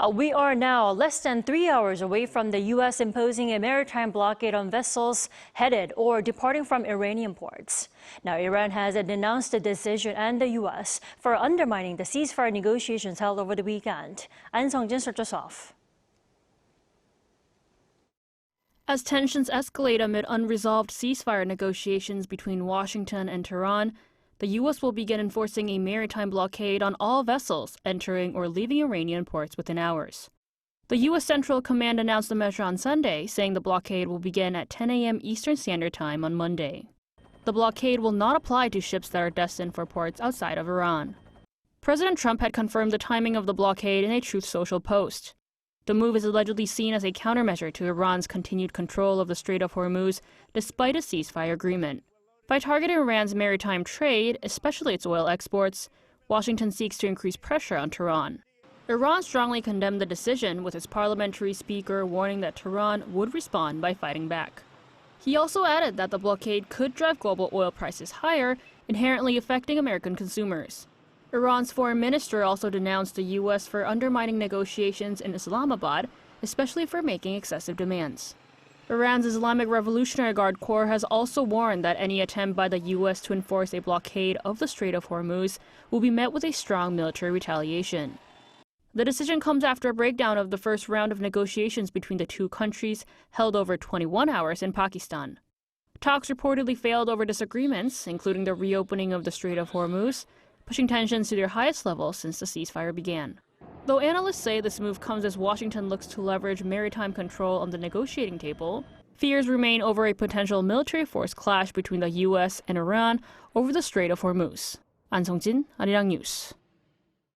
We are now less than 3 hours away from the U.S. imposing a maritime blockade on vessels headed or departing from Iranian ports. Now, Iran has denounced the decision and the U.S. for undermining the ceasefire negotiations held over the weekend. Ahn Sung-jin starts us off. As tensions escalate amid unresolved ceasefire negotiations between Washington and Tehran, the U.S. will begin enforcing a maritime blockade on all vessels entering or leaving Iranian ports within hours. The U.S. Central Command announced the measure on Sunday, saying the blockade will begin at 10 a.m. Eastern Standard Time on Monday. The blockade will not apply to ships that are destined for ports outside of Iran. President Trump had confirmed the timing of the blockade in a Truth Social post. The move is allegedly seen as a countermeasure to Iran's continued control of the Strait of Hormuz, despite a ceasefire agreement. By targeting Iran's maritime trade, especially its oil exports, Washington seeks to increase pressure on Tehran. Iran strongly condemned the decision, with its parliamentary speaker warning that Tehran would respond by fighting back. He also added that the blockade could drive global oil prices higher, inherently affecting American consumers. Iran's foreign minister also denounced the U.S. for undermining negotiations in Islamabad, especially for making excessive demands. Iran's Islamic Revolutionary Guard Corps has also warned that any attempt by the U.S. to enforce a blockade of the Strait of Hormuz will be met with a strong military retaliation. The decision comes after a breakdown of the first round of negotiations between the two countries held over 21 hours in Pakistan. Talks reportedly failed over disagreements, including the reopening of the Strait of Hormuz, pushing tensions to their highest level since the ceasefire began. Though analysts say this move comes as Washington looks to leverage maritime control on the negotiating table, fears remain over a potential military force clash between the U.S. and Iran over the Strait of Hormuz. Ahn Sung-jin, Arirang News.